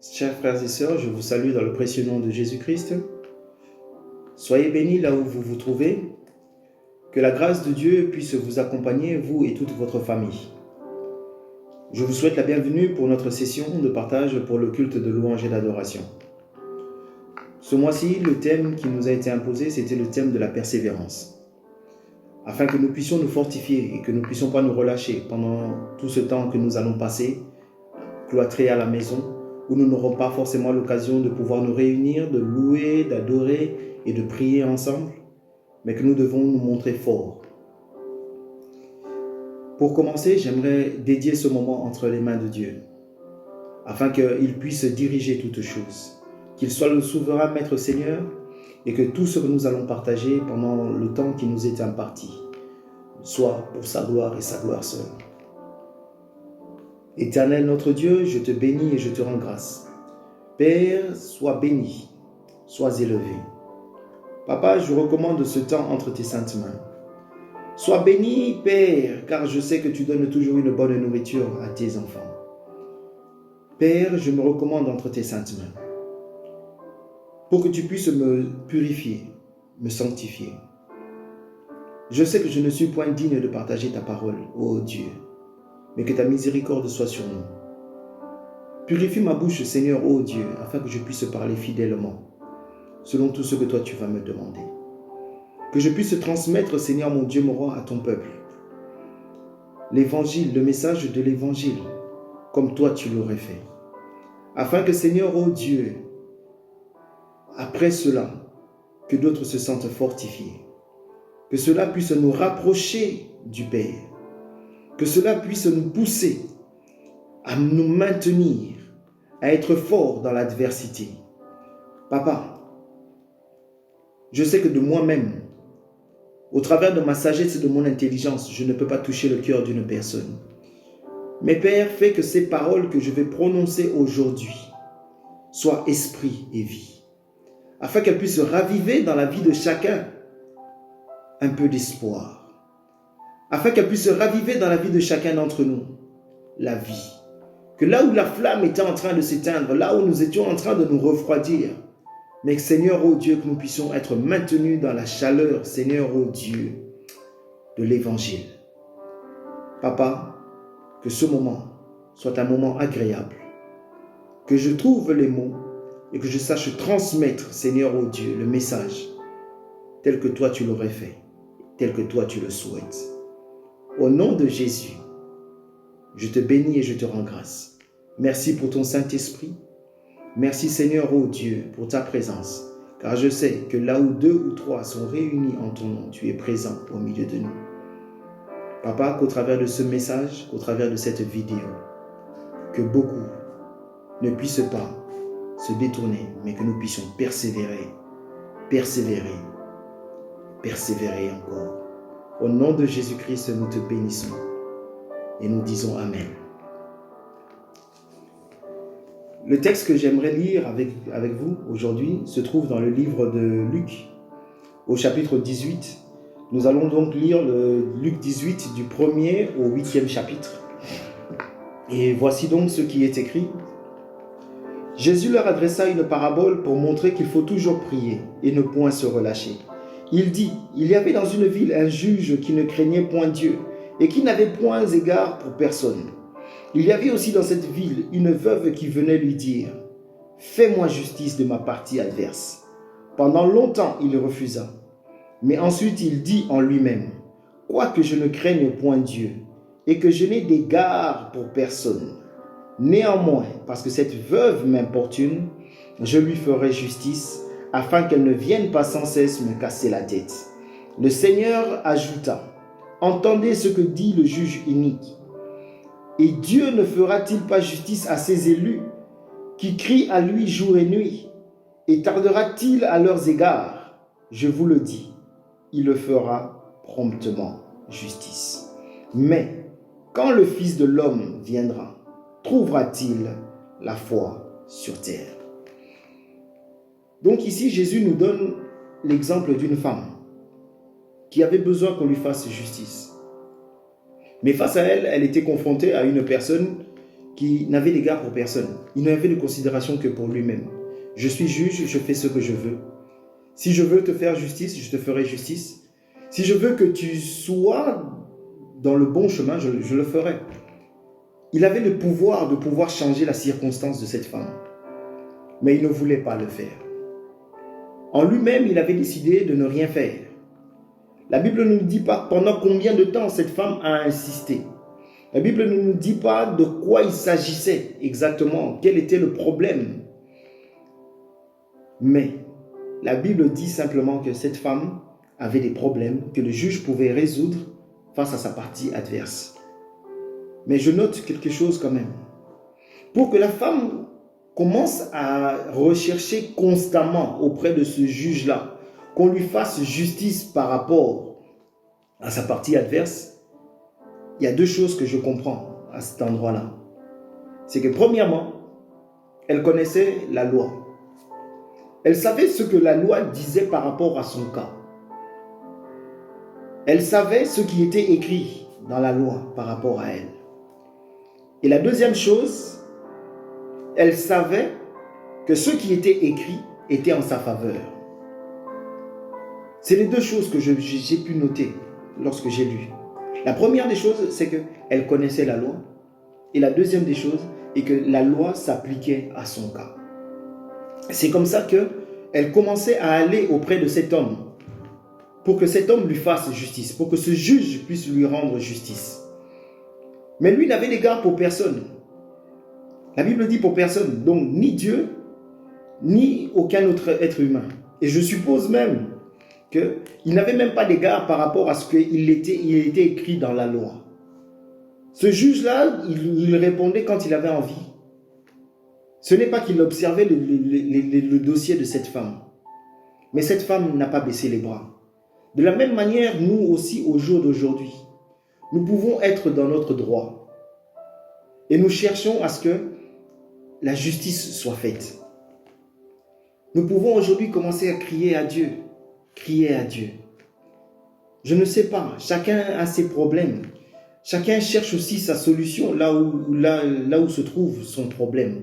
Chers frères et sœurs, je vous salue dans le précieux nom de Jésus-Christ. Soyez bénis là où vous vous trouvez. Que la grâce de Dieu puisse vous accompagner, vous et toute votre famille. Je vous souhaite la bienvenue pour notre session de partage pour le culte de louange et d'adoration. Ce mois-ci, le thème qui nous a été imposé, c'était le thème de la persévérance. Afin que nous puissions nous fortifier et que nous ne puissions pas nous relâcher pendant tout ce temps que nous allons passer, cloîtrés à la maison, où nous n'aurons pas forcément l'occasion de pouvoir nous réunir, de louer, d'adorer et de prier ensemble, mais que nous devons nous montrer forts. Pour commencer, j'aimerais dédier ce moment entre les mains de Dieu, afin qu'il puisse diriger toutes choses, qu'il soit le souverain Maître Seigneur, et que tout ce que nous allons partager pendant le temps qui nous est imparti soit pour sa gloire et sa gloire seule. Éternel notre Dieu, je te bénis et je te rends grâce. Père, sois béni, sois élevé. Papa, je recommande ce temps entre tes saintes mains. Sois béni, Père, car je sais que tu donnes toujours une bonne nourriture à tes enfants. Père, je me recommande entre tes saintes mains, pour que tu puisses me purifier, me sanctifier. Je sais que je ne suis point digne de partager ta parole, ô Dieu, mais que ta miséricorde soit sur nous. Purifie ma bouche, Seigneur, ô Dieu, afin que je puisse parler fidèlement, selon tout ce que toi tu vas me demander. Que je puisse transmettre, Seigneur mon Dieu, mon roi, à ton peuple, l'évangile, le message de l'évangile, comme toi tu l'aurais fait. Afin que, Seigneur, ô Dieu, après cela, que d'autres se sentent fortifiés, que cela puisse nous rapprocher du Père, que cela puisse nous pousser à nous maintenir, à être forts dans l'adversité. Papa, je sais que de moi-même, au travers de ma sagesse et de mon intelligence, je ne peux pas toucher le cœur d'une personne. Mais Père, fais que ces paroles que je vais prononcer aujourd'hui soient esprit et vie, afin qu'elles puissent raviver dans la vie de chacun un peu d'espoir, afin qu'elles puissent raviver dans la vie de chacun d'entre nous la vie. Que là où la flamme était en train de s'éteindre, là où nous étions en train de nous refroidir, mais que Seigneur, ô Dieu, que nous puissions être maintenus dans la chaleur, Seigneur, ô Dieu, de l'Évangile. Papa, que ce moment soit un moment agréable, que je trouve les mots et que je sache transmettre, Seigneur, ô Dieu, le message tel que toi tu l'aurais fait, tel que toi tu le souhaites. Au nom de Jésus, je te bénis et je te rends grâce. Merci pour ton Saint-Esprit. Merci Seigneur, ô Dieu, pour ta présence, car je sais que là où 2 ou 3 sont réunis en ton nom, tu es présent au milieu de nous. Papa, qu'au travers de ce message, qu'au travers de cette vidéo, que beaucoup ne puissent pas se détourner, mais que nous puissions persévérer, persévérer, persévérer encore. Au nom de Jésus-Christ, nous te bénissons et nous disons Amen. Le texte que j'aimerais lire avec vous aujourd'hui se trouve dans le livre de Luc, au chapitre 18. Nous allons donc lire le Luc 18 du 1er au 8e chapitre. Et voici donc ce qui est écrit. Jésus leur adressa une parabole pour montrer qu'il faut toujours prier et ne point se relâcher. Il dit, il y avait dans une ville un juge qui ne craignait point Dieu et qui n'avait point égard pour personne. Il y avait aussi dans cette ville une veuve qui venait lui dire, « Fais-moi justice de ma partie adverse. » Pendant longtemps, il refusa. Mais ensuite, il dit en lui-même, « Quoique je ne craigne point Dieu et que je n'ai d'égard pour personne, néanmoins, parce que cette veuve m'importune, je lui ferai justice, afin qu'elle ne vienne pas sans cesse me casser la tête. » Le Seigneur ajouta, « Entendez ce que dit le juge inique. Et Dieu ne fera-t-il pas justice à ses élus qui crient à lui jour et nuit? Et tardera-t-il à leurs égards? Je vous le dis, il le fera promptement justice. Mais quand le Fils de l'homme viendra, trouvera-t-il la foi sur terre? » Donc ici, Jésus nous donne l'exemple d'une femme qui avait besoin qu'on lui fasse justice. Mais face à elle, elle était confrontée à une personne qui n'avait d'égard pour personne. Il n'avait de considération que pour lui-même. Je suis juge, je fais ce que je veux. Si je veux te faire justice, je te ferai justice. Si je veux que tu sois dans le bon chemin, je le ferai. Il avait le pouvoir de pouvoir changer la circonstance de cette femme. Mais il ne voulait pas le faire. En lui-même, il avait décidé de ne rien faire. La Bible ne nous dit pas pendant combien de temps cette femme a insisté. La Bible ne nous dit pas de quoi il s'agissait exactement, quel était le problème. Mais la Bible dit simplement que cette femme avait des problèmes que le juge pouvait résoudre face à sa partie adverse. Mais je note quelque chose quand même. Pour que la femme commence à rechercher constamment auprès de ce juge-là, qu'on lui fasse justice par rapport à sa partie adverse, il y a deux choses que je comprends à cet endroit-là. C'est que premièrement, elle connaissait la loi. Elle savait ce que la loi disait par rapport à son cas. Elle savait ce qui était écrit dans la loi par rapport à elle. Et la deuxième chose, elle savait que ce qui était écrit était en sa faveur. C'est les deux choses que j'ai pu noter lorsque j'ai lu. La première des choses, c'est qu'elle connaissait la loi. Et la deuxième des choses est que la loi s'appliquait à son cas. C'est comme ça qu'elle commençait à aller auprès de cet homme pour que cet homme lui fasse justice, pour que ce juge puisse lui rendre justice. Mais lui n'avait d'égard pour personne. La Bible dit pour personne, donc ni Dieu, ni aucun autre être humain. Et je suppose même qu'il n'avait même pas d'égard par rapport à ce qu'il était écrit dans la loi. Ce juge-là, il répondait quand il avait envie. Ce n'est pas qu'il observait le dossier de cette femme. Mais cette femme n'a pas baissé les bras. De la même manière, nous aussi, au jour d'aujourd'hui, nous pouvons être dans notre droit. Et nous cherchons à ce que la justice soit faite. Nous pouvons aujourd'hui commencer à crier à Dieu. Crier à Dieu. Je ne sais pas, chacun a ses problèmes. Chacun cherche aussi sa solution là où se trouve son problème.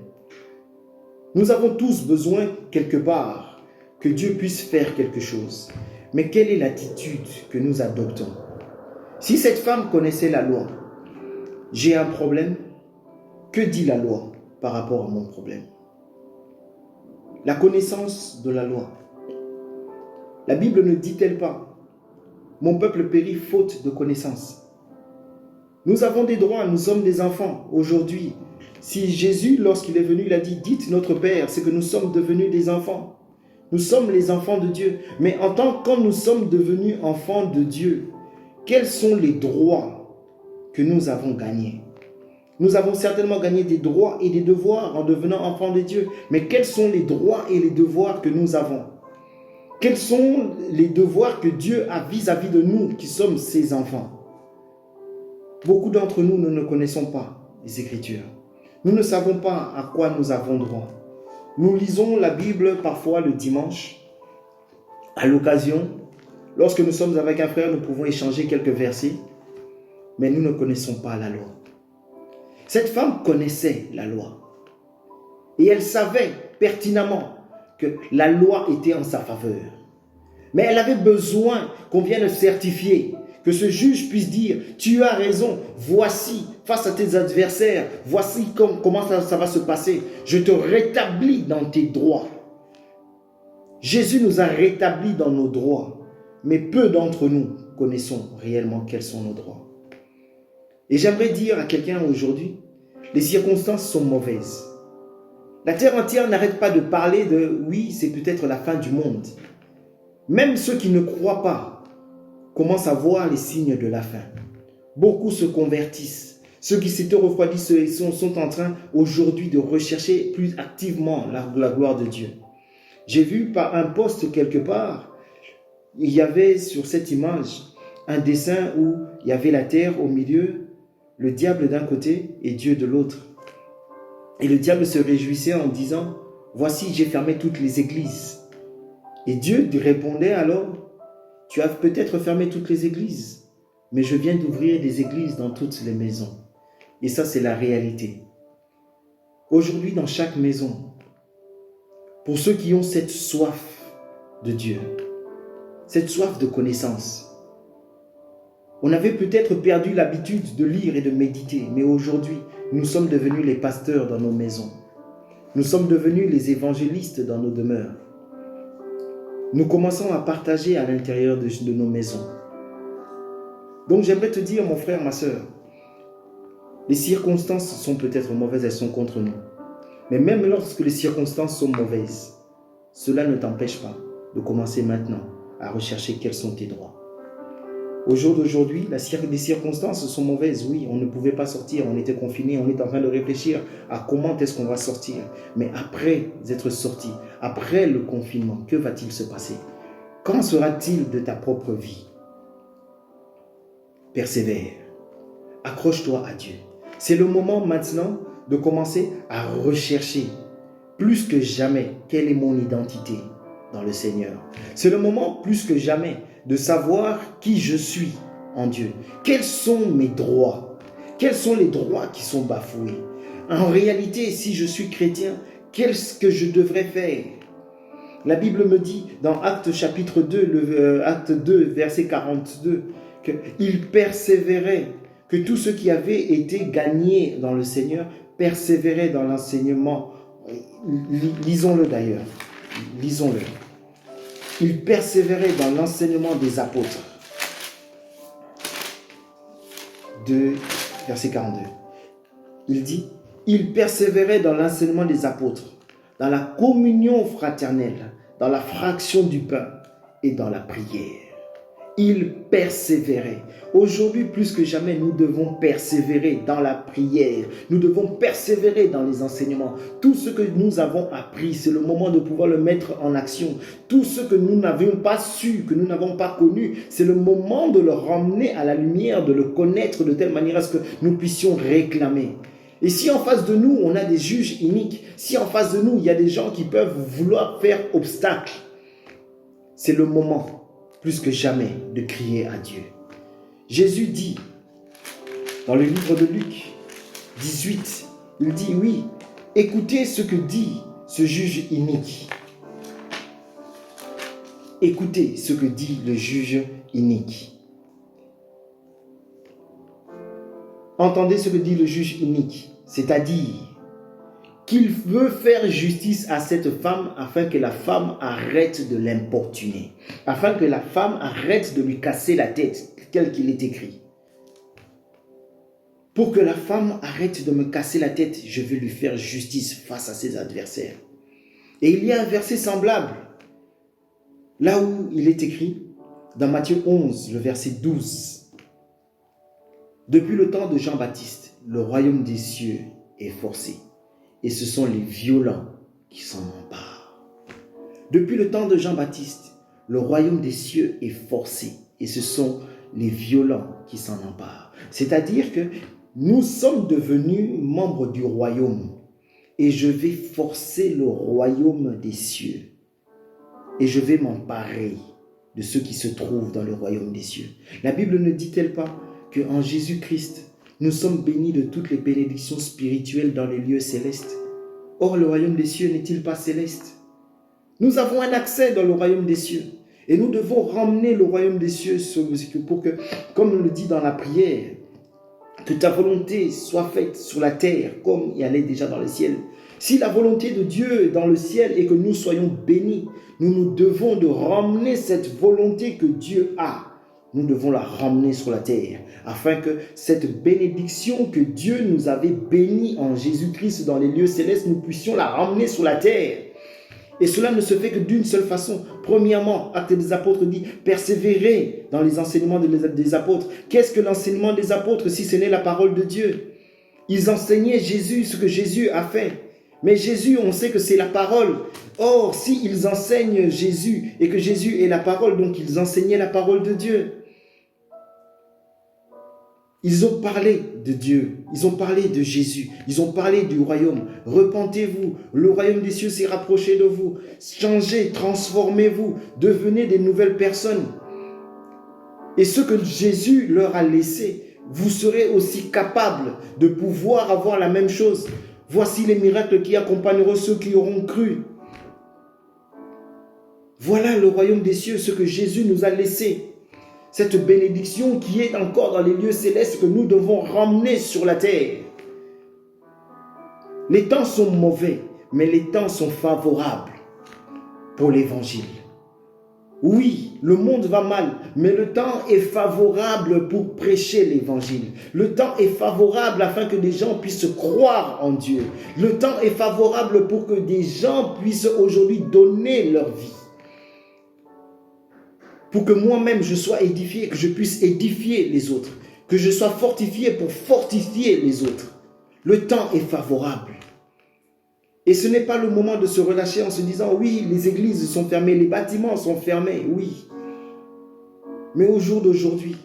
Nous avons tous besoin quelque part que Dieu puisse faire quelque chose. Mais quelle est l'attitude que nous adoptons? Si cette femme connaissait la loi, j'ai un problème, que dit la loi par rapport à mon problème? La connaissance de la loi. La Bible ne dit-elle pas, mon peuple périt faute de connaissance? Nous avons des droits, nous sommes des enfants. Aujourd'hui, si Jésus, lorsqu'il est venu, il a dit, dites notre Père, c'est que nous sommes devenus des enfants. Nous sommes les enfants de Dieu. Mais en tant que nous sommes devenus enfants de Dieu, quels sont les droits que nous avons gagnés? Nous avons certainement gagné des droits et des devoirs en devenant enfants de Dieu. Mais quels sont les droits et les devoirs que nous avons? Quels sont les devoirs que Dieu a vis-à-vis de nous qui sommes ses enfants? Beaucoup d'entre nous, nous ne connaissons pas les Écritures. Nous ne savons pas à quoi nous avons droit. Nous lisons la Bible parfois le dimanche. À l'occasion, lorsque nous sommes avec un frère, nous pouvons échanger quelques versets. Mais nous ne connaissons pas la loi. Cette femme connaissait la loi. Et elle savait pertinemment que la loi était en sa faveur. Mais elle avait besoin qu'on vienne certifier, que ce juge puisse dire, tu as raison, voici, face à tes adversaires, voici comment ça va se passer. Je te rétablis dans tes droits. Jésus nous a rétablis dans nos droits, mais peu d'entre nous connaissons réellement quels sont nos droits. Et j'aimerais dire à quelqu'un aujourd'hui, les circonstances sont mauvaises. La terre entière n'arrête pas de parler de, oui, c'est peut-être la fin du monde. Même ceux qui ne croient pas commencent à voir les signes de la fin. Beaucoup se convertissent. Ceux qui s'étaient refroidis sont en train aujourd'hui de rechercher plus activement la gloire de Dieu. J'ai vu par un post quelque part, il y avait sur cette image un dessin où il y avait la terre au milieu, le diable d'un côté et Dieu de l'autre. Et le diable se réjouissait en disant, voici, j'ai fermé toutes les églises. Et Dieu répondait alors, tu as peut-être fermé toutes les églises, mais je viens d'ouvrir des églises dans toutes les maisons. Et ça, c'est la réalité. aujourd'hui dans chaque maison, pour ceux qui ont cette soif de Dieu, cette soif de connaissance. On avait peut-être perdu l'habitude de lire et de méditer, mais aujourd'hui, nous sommes devenus les pasteurs dans nos maisons. Nous sommes devenus les évangélistes dans nos demeures. Nous commençons à partager à l'intérieur de nos maisons. Donc j'aimerais te dire, mon frère, ma soeur, les circonstances sont peut-être mauvaises, elles sont contre nous. Mais même lorsque les circonstances sont mauvaises, cela ne t'empêche pas de commencer maintenant à rechercher quels sont tes droits. Au jour d'aujourd'hui, les circonstances sont mauvaises. Oui, on ne pouvait pas sortir, on était confinés, on est en train de réfléchir à comment est-ce qu'on va sortir. Mais après être sorti, après le confinement, que va-t-il se passer? Qu'en sera-t-il de ta propre vie? Persévère. Accroche-toi à Dieu. C'est le moment maintenant de commencer à rechercher plus que jamais quelle est mon identité dans le Seigneur. C'est le moment plus que jamais de savoir qui je suis en Dieu. Quels sont mes droits? Quels sont les droits qui sont bafoués? En réalité, si je suis chrétien, qu'est-ce que je devrais faire? La Bible me dit dans Actes chapitre 2, Acte 2, verset 42, qu'il persévérait, que tous ceux qui avaient été gagnés dans le Seigneur persévéraient dans l'enseignement. Lisons-le d'ailleurs. Lisons-le. Il persévérait dans l'enseignement des apôtres. 2, verset 42. Il dit, il persévérait dans l'enseignement des apôtres, dans la communion fraternelle, dans la fraction du pain et dans la prière. Il persévérait. Aujourd'hui, plus que jamais, nous devons persévérer dans la prière. Nous devons persévérer dans les enseignements. Tout ce que nous avons appris, c'est le moment de pouvoir le mettre en action. Tout ce que nous n'avions pas su, que nous n'avons pas connu, c'est le moment de le ramener à la lumière, de le connaître de telle manière à ce que nous puissions réclamer. Et si en face de nous, on a des juges iniques, si en face de nous, il y a des gens qui peuvent vouloir faire obstacle, c'est le moment plus que jamais de crier à Dieu. Jésus dit, dans le livre de Luc 18, il dit, oui, écoutez ce que dit ce juge inique. Écoutez ce que dit le juge inique. Entendez ce que dit le juge inique, c'est-à-dire qu'il veut faire justice à cette femme afin que la femme arrête de l'importuner, afin que la femme arrête de lui casser la tête, tel qu'il est écrit. Pour que la femme arrête de me casser la tête, je vais lui faire justice face à ses adversaires. Et il y a un verset semblable, là où il est écrit, dans Matthieu 11, le verset 12. Depuis le temps de Jean-Baptiste, le royaume des cieux est forcé. Et ce sont les violents qui s'en emparent. Depuis le temps de Jean-Baptiste, le royaume des cieux est forcé. Et ce sont les violents qui s'en emparent. C'est-à-dire que nous sommes devenus membres du royaume. Et je vais forcer le royaume des cieux. Et je vais m'emparer de ceux qui se trouvent dans le royaume des cieux. La Bible ne dit-elle pas qu'en Jésus-Christ, nous sommes bénis de toutes les bénédictions spirituelles dans les lieux célestes. Or, le royaume des cieux n'est-il pas céleste? Nous avons un accès dans le royaume des cieux. Et nous devons ramener le royaume des cieux pour que, comme on le dit dans la prière, que ta volonté soit faite sur la terre comme elle est déjà dans le ciel. Si la volonté de Dieu est dans le ciel et que nous soyons bénis, nous devons de ramener cette volonté que Dieu a. Nous devons la ramener sur la terre, afin que cette bénédiction que Dieu nous avait bénie en Jésus-Christ dans les lieux célestes, nous puissions la ramener sur la terre. Et cela ne se fait que d'une seule façon. Premièrement, Actes des apôtres dit, persévérer dans les enseignements des apôtres. Qu'est-ce que l'enseignement des apôtres si ce n'est la parole de Dieu? Ils enseignaient Jésus, ce que Jésus a fait. Mais Jésus, on sait que c'est la parole. Or, s'ils enseignent Jésus et que Jésus est la parole, donc ils enseignaient la parole de Dieu. Ils ont parlé de Dieu, ils ont parlé de Jésus, ils ont parlé du royaume. Repentez-vous, le royaume des cieux s'est rapproché de vous. Changez, transformez-vous, devenez des nouvelles personnes. Et ce que Jésus leur a laissé, vous serez aussi capables de pouvoir avoir la même chose. Voici les miracles qui accompagneront ceux qui auront cru. Voilà le royaume des cieux, ce que Jésus nous a laissé. Cette bénédiction qui est encore dans les lieux célestes que nous devons ramener sur la terre. Les temps sont mauvais, mais les temps sont favorables pour l'évangile. Oui, le monde va mal, mais le temps est favorable pour prêcher l'évangile. Le temps est favorable afin que des gens puissent croire en Dieu. Le temps est favorable pour que des gens puissent aujourd'hui donner leur vie. Pour que moi-même je sois édifié, que je puisse édifier les autres. Que je sois fortifié pour fortifier les autres. Le temps est favorable. Et ce n'est pas le moment de se relâcher en se disant, oui, les églises sont fermées, les bâtiments sont fermés, oui. Mais au jour d'aujourd'hui,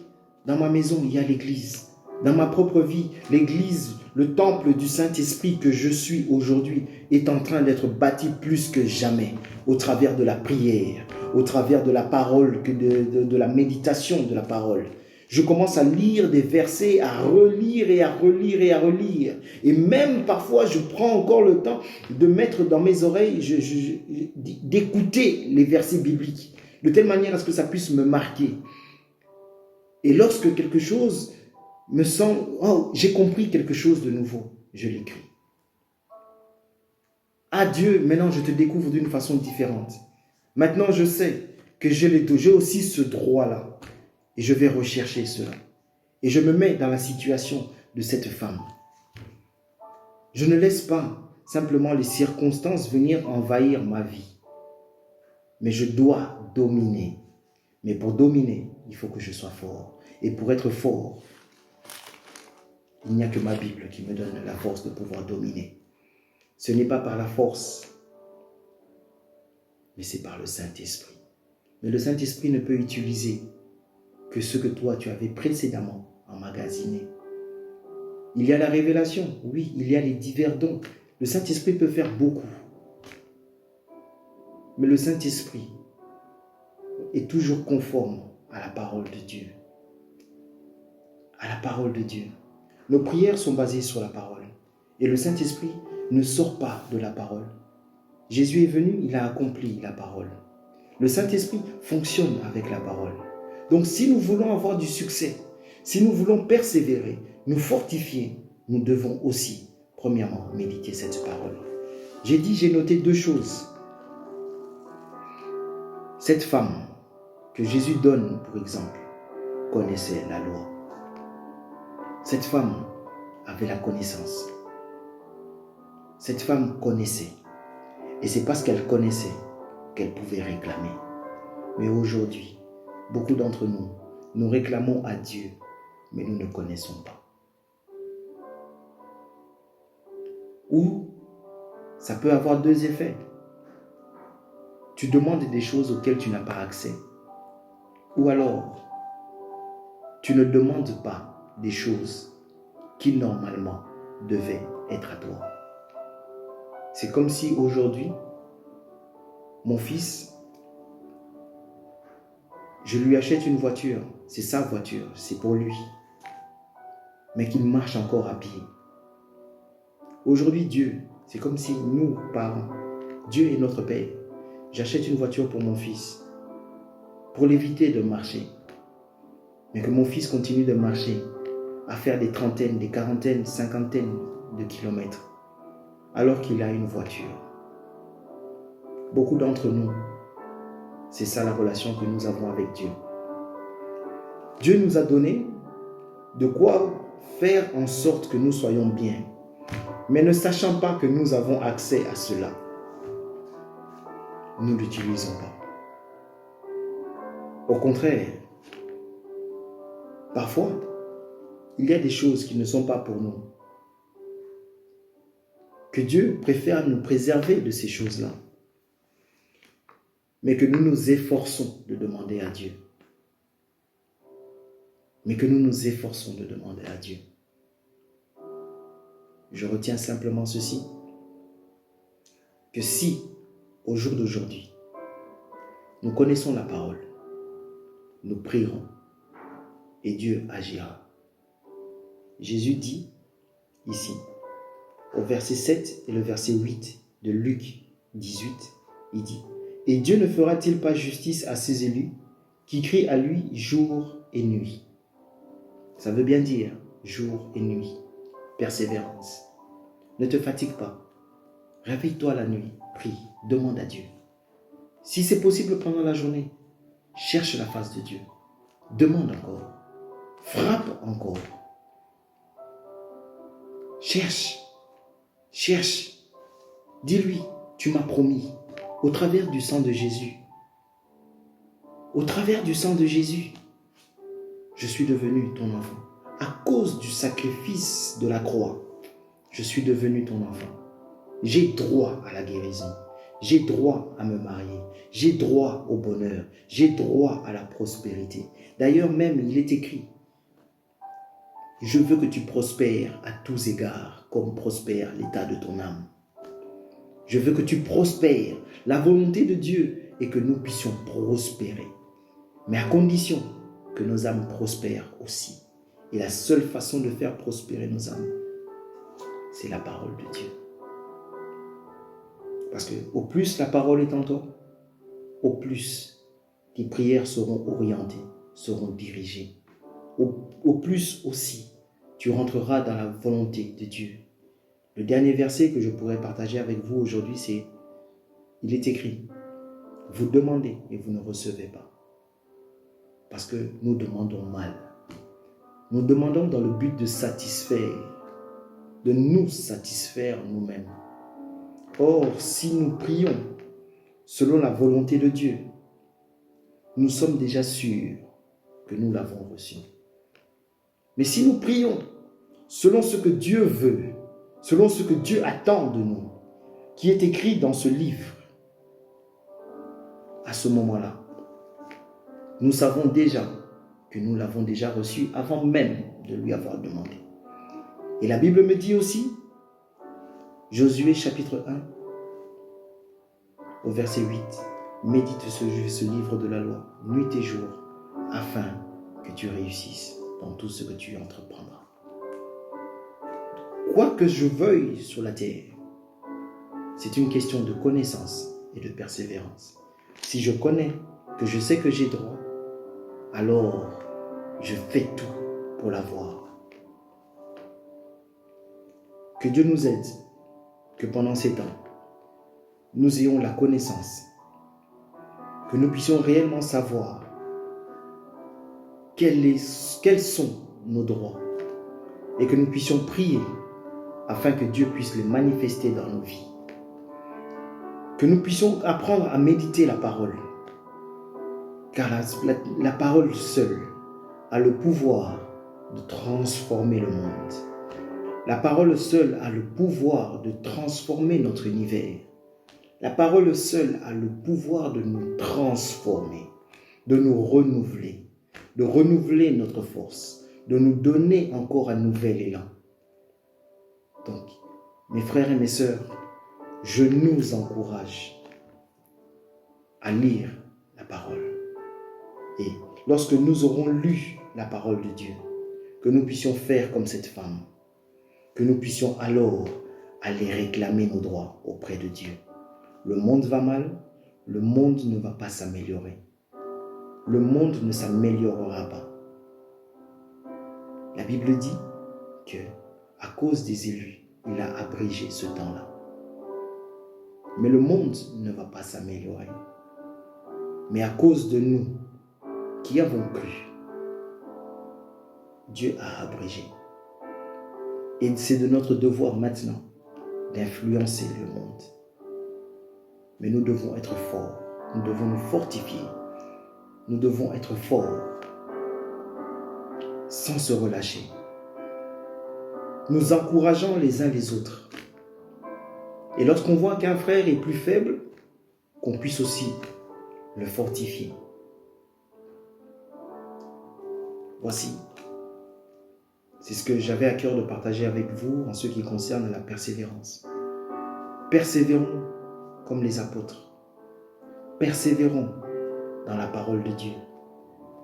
dans ma maison, il y a l'église. Dans ma propre vie, l'église, le temple du Saint-Esprit que je suis aujourd'hui est en train d'être bâti plus que jamais au travers de la prière, au travers de la parole, de la méditation de la parole. Je commence à lire des versets, à relire et à relire et à relire. Et même parfois, je prends encore le temps de mettre dans mes oreilles, d'écouter les versets bibliques, de telle manière à ce que ça puisse me marquer. Et lorsque quelque chose me semble, oh, j'ai compris quelque chose de nouveau, je l'écris. Ah Dieu, maintenant je te découvre d'une façon différente. Maintenant je sais que j'ai aussi ce droit-là. Et je vais rechercher cela. Et je me mets dans la situation de cette femme. Je ne laisse pas simplement les circonstances venir envahir ma vie. Mais je dois dominer. Mais pour dominer, il faut que je sois fort. Et pour être fort, il n'y a que ma Bible qui me donne la force de pouvoir dominer. Ce n'est pas par la force, mais c'est par le Saint-Esprit. Mais le Saint-Esprit ne peut utiliser que ce que toi, tu avais précédemment emmagasiné. Il y a la révélation, oui, il y a les divers dons. Le Saint-Esprit peut faire beaucoup. Mais le Saint-Esprit est toujours conforme à la parole de Dieu. À la parole de Dieu. Nos prières sont basées sur la parole. Et le Saint-Esprit ne sort pas de la parole. Jésus est venu, il a accompli la parole. Le Saint-Esprit fonctionne avec la parole. Donc si nous voulons avoir du succès, si nous voulons persévérer, nous fortifier, nous devons aussi, premièrement, méditer cette parole. J'ai noté deux choses. Cette femme que Jésus donne, pour exemple, connaissait la loi. Cette femme avait la connaissance. Cette femme connaissait. Et c'est parce qu'elle connaissait qu'elle pouvait réclamer. Mais aujourd'hui, beaucoup d'entre nous, nous réclamons à Dieu, mais nous ne connaissons pas. Ou ça peut avoir deux effets. Tu demandes des choses auxquelles tu n'as pas accès. Ou alors, tu ne demandes pas des choses qui normalement devaient être à toi. C'est comme si aujourd'hui, mon fils, je lui achète une voiture, c'est sa voiture, c'est pour lui, mais qu'il marche encore à pied. Aujourd'hui, Dieu, c'est comme si nous, parents, Dieu est notre Père. J'achète une voiture pour mon fils, pour l'éviter de marcher, mais que mon fils continue de marcher, à faire des trentaines, des quarantaines, cinquantaines de kilomètres, alors qu'il a une voiture. Beaucoup d'entre nous, c'est ça la relation que nous avons avec Dieu. Dieu nous a donné de quoi faire en sorte que nous soyons bien. Mais ne sachant pas que nous avons accès à cela, nous ne l'utilisons pas. Au contraire, parfois, il y a des choses qui ne sont pas pour nous. Que Dieu préfère nous préserver de ces choses-là. Mais que nous nous efforçons de demander à Dieu. Mais que nous nous efforçons de demander à Dieu. Je retiens simplement ceci. Que si, au jour d'aujourd'hui, nous connaissons la parole, nous prierons et Dieu agira. Jésus dit ici au verset 7 et le verset 8 de Luc 18, il dit « Et Dieu ne fera-t-il pas justice à ses élus qui crient à lui jour et nuit ?» Ça veut bien dire jour et nuit, persévérance. Ne te fatigue pas. Réveille-toi la nuit, prie, demande à Dieu. Si c'est possible pendant la journée, cherche la face de Dieu. Demande encore. Frappe encore. Cherche. Dis-lui, tu m'as promis, au travers du sang de Jésus, je suis devenu ton enfant. À cause du sacrifice de la croix, je suis devenu ton enfant. J'ai droit à la guérison. J'ai droit à me marier. J'ai droit au bonheur. J'ai droit à la prospérité. D'ailleurs, même, il est écrit, je veux que tu prospères à tous égards, comme prospère l'état de ton âme. Je veux que tu prospères. La volonté de Dieu est que nous puissions prospérer. Mais à condition que nos âmes prospèrent aussi. Et la seule façon de faire prospérer nos âmes, c'est la parole de Dieu. Parce que au plus la parole est en toi, au plus tes prières seront orientées, seront dirigées. Au plus aussi, tu rentreras dans la volonté de Dieu. Le dernier verset que je pourrais partager avec vous aujourd'hui, c'est, il est écrit, vous demandez et vous ne recevez pas. Parce que nous demandons mal. Nous demandons dans le but de nous satisfaire nous-mêmes. Or, si nous prions selon la volonté de Dieu, nous sommes déjà sûrs que nous l'avons reçu. Mais si nous prions selon ce que Dieu veut, selon ce que Dieu attend de nous, qui est écrit dans ce livre, à ce moment-là, nous savons déjà que nous l'avons déjà reçu avant même de lui avoir demandé. Et la Bible me dit aussi, Josué chapitre 1, au verset 8, médite ce livre de la loi, nuit et jour, afin que tu réussisses dans tout ce que tu entreprendras. Quoi que je veuille sur la terre, c'est une question de connaissance et de persévérance. Si je connais que je sais que j'ai droit, alors je fais tout pour l'avoir. Que Dieu nous aide, que pendant ces temps, nous ayons la connaissance, que nous puissions réellement savoir quels sont nos droits et que nous puissions prier afin que Dieu puisse les manifester dans nos vies. Que nous puissions apprendre à méditer la parole, car la parole seule a le pouvoir de transformer le monde. La parole seule a le pouvoir de transformer notre univers. La parole seule a le pouvoir de nous transformer, de nous renouveler, de renouveler notre force, de nous donner encore un nouvel élan. Donc, mes frères et mes sœurs, je nous encourage à lire la parole. Et lorsque nous aurons lu la parole de Dieu, que nous puissions faire comme cette femme, que nous puissions alors aller réclamer nos droits auprès de Dieu. Le monde va mal, le monde ne va pas s'améliorer. Le monde ne s'améliorera pas. La Bible dit que, à cause des élus, il a abrégé ce temps-là. Mais le monde ne va pas s'améliorer. Mais à cause de nous qui avons cru, Dieu a abrégé. Et c'est de notre devoir maintenant d'influencer le monde. Mais nous devons être forts, nous devons nous fortifier, nous devons être forts sans se relâcher, nous encourageant les uns les autres. Et lorsqu'on voit qu'un frère est plus faible, qu'on puisse aussi le fortifier. Voici, c'est ce que j'avais à cœur de partager avec vous en ce qui concerne la persévérance. Persévérons comme les apôtres. Persévérons dans la parole de Dieu.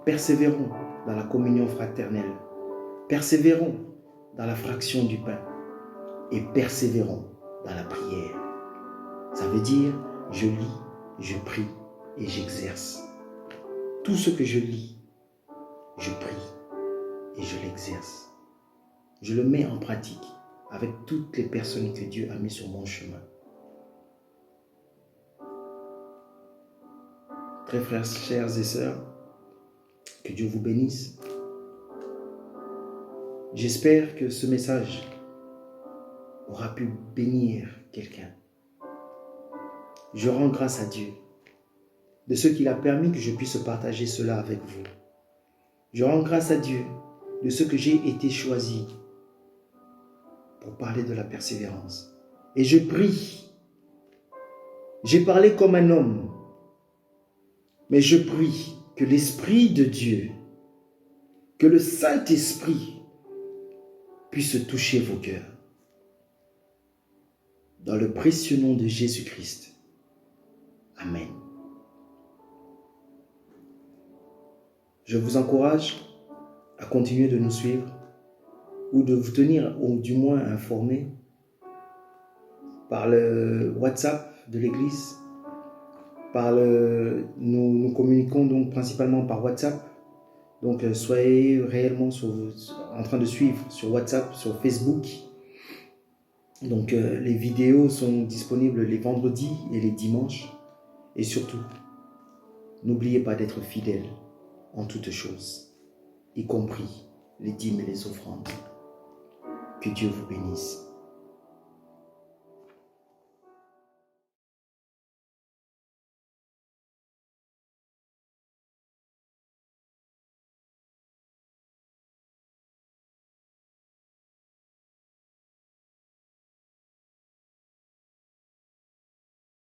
Persévérons dans la communion fraternelle. Persévérons dans la fraction du pain. et persévérons dans la prière. Ça veut dire, je lis, je prie et j'exerce. Tout ce que je lis, je prie et je l'exerce. Je le mets en pratique avec toutes les personnes que Dieu a mis sur mon chemin. Très frères, chers et sœurs, que Dieu vous bénisse. J'espère que ce message aura pu bénir quelqu'un. Je rends grâce à Dieu de ce qu'il a permis que je puisse partager cela avec vous. Je rends grâce à Dieu de ce que j'ai été choisi pour parler de la persévérance. Et je prie. J'ai parlé comme un homme, mais je prie que l'Esprit de Dieu, que le Saint-Esprit puisse toucher vos cœurs. Dans le précieux nom de Jésus-Christ. Amen. Je vous encourage à continuer de nous suivre ou de vous tenir, ou du moins informés par le WhatsApp de l'Église. Nous communiquons donc principalement par WhatsApp. Donc soyez réellement en train de suivre sur WhatsApp, sur Facebook. Donc les vidéos sont disponibles les vendredis et les dimanches. Et surtout, n'oubliez pas d'être fidèle en toutes choses, y compris les dîmes et les offrandes. Que Dieu vous bénisse.